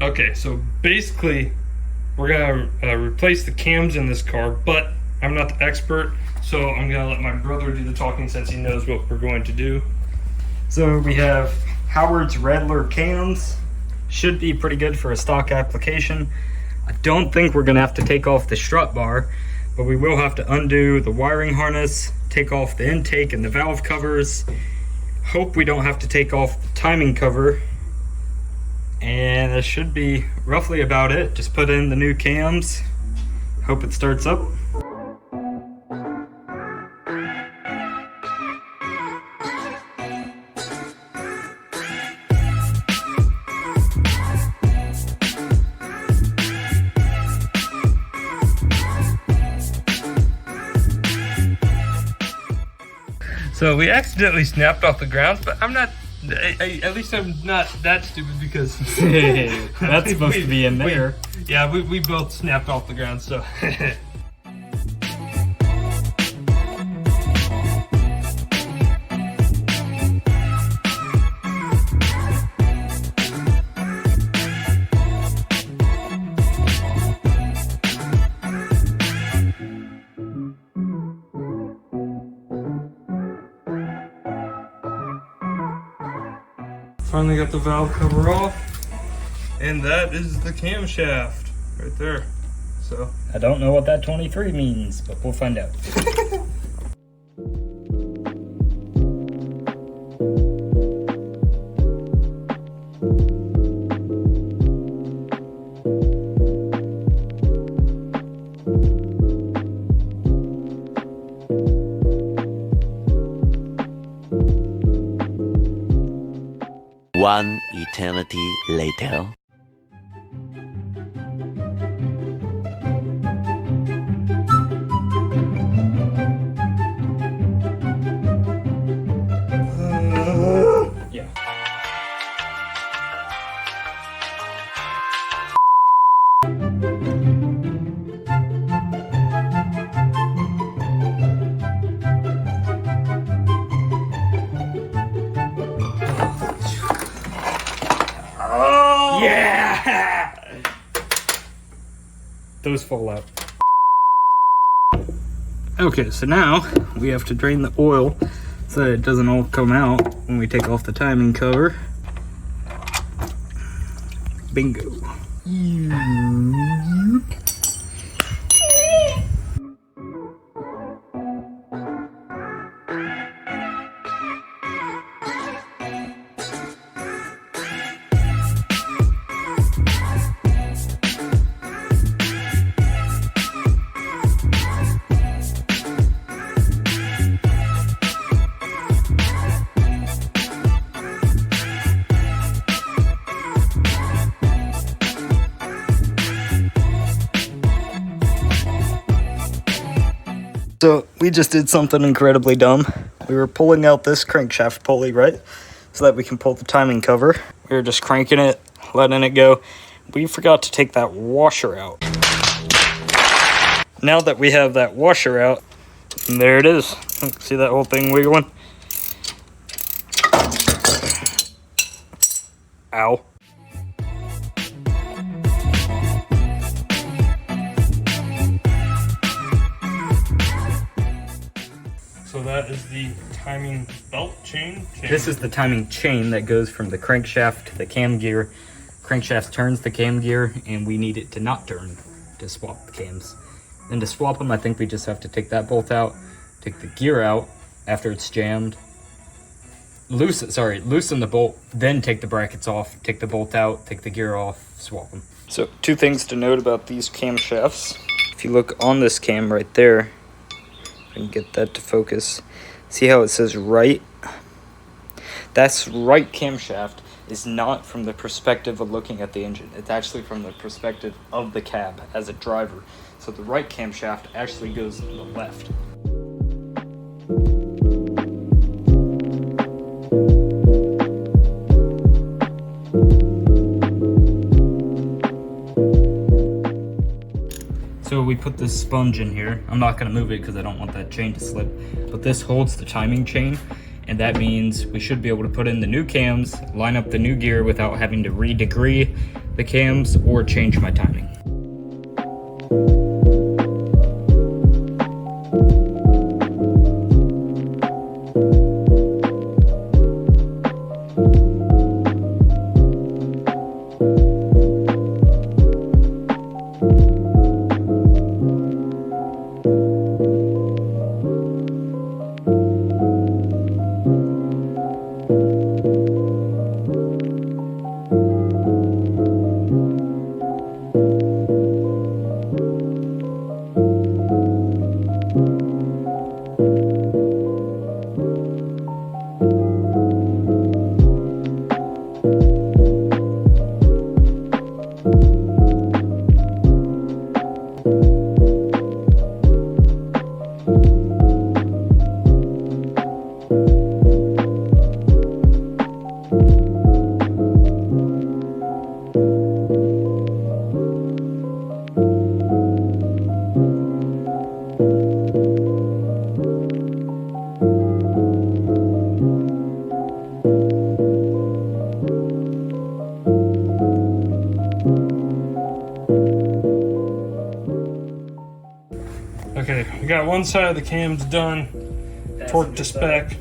Okay, so basically we're gonna replace the cams in this car, but I'm not the expert, so I'm gonna let my brother do the talking since he knows what we're going to do. So we have Howard's Rattler cams. Should be pretty good for a stock application. I don't think we're gonna have to take off the strut bar, but we will have to undo the wiring harness, take off the intake and the valve covers. Hope we don't have to take off the timing cover. And that should be roughly about it. Just put in the new cams. Hope it starts up. So we accidentally snapped off the grounds, but I'm not, at least I'm not that stupid because That's supposed to be in there. We both snapped off the ground, so. Finally got the valve cover off, and that is the camshaft right there. So I don't know what that 23 means, but we'll find out. One eternity later. Yeah. oh Yeah! Those fall out. Okay, so now we have to drain the oil so that it doesn't all come out when we take off the timing cover. Bingo. So we just did something incredibly dumb. We were pulling out this crankshaft pulley, right? So that we can pull the timing cover. We were just cranking it, letting it go. We forgot to take that washer out. Now that we have that washer out, there it is. See that whole thing wiggling? Ow. So that is the timing belt chain. This is the timing chain that goes from the crankshaft to the cam gear. Crankshaft turns the cam gear, and we need it to not turn to swap the cams. Then to swap them, I think we just have to take that bolt out, take the gear out after it's jammed, loosen the bolt, then take the brackets off, take the bolt out, take the gear off, swap them. So two things to note about these camshafts. If you look on this cam right there, I can get that to focus. See how it says right? That's right camshaft is not from the perspective of looking at the engine. It's actually from the perspective of the cab as a driver. So the right camshaft actually goes to the left. So we put this sponge in here. I'm not going to move it because I don't want that chain to slip. But this holds the timing chain. and that means we should be able to put in the new cams, line up the new gear without having to re-degree the cams or change my timing. Okay, we got one side of the cams done, torqued to spec.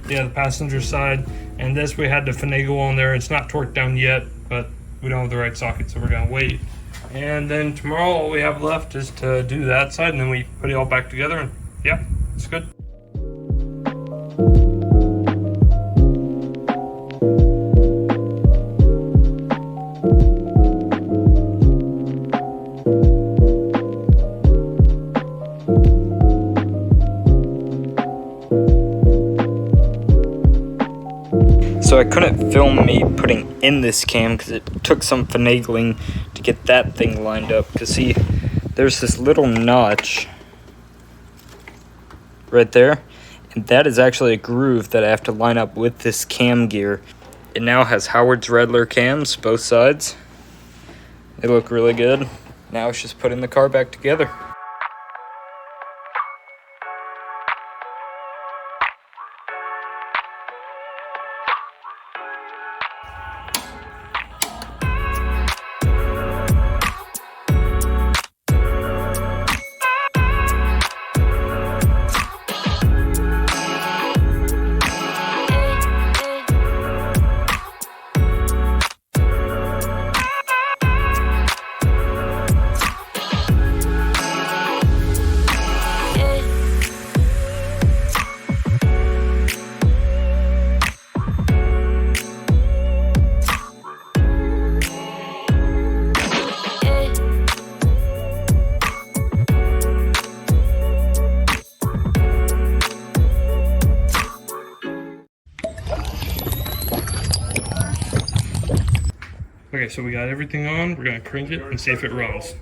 Yeah, the passenger side. And this we had to finagle on there. It's not torqued down yet, but we don't have the right socket, so we're gonna wait. And then tomorrow all we have left is to do that side, and then we put it all back together, and yeah, it's good. So I couldn't film me putting in this cam because it took some finagling to get that thing lined up. Because see, there's this little notch right there, and that is actually a groove that I have to line up with this cam gear. It now has Howard's Rattler cams, both sides. They look really good. Now it's just putting the car back together. Okay, so we got everything on. We're gonna crank it and see if it runs.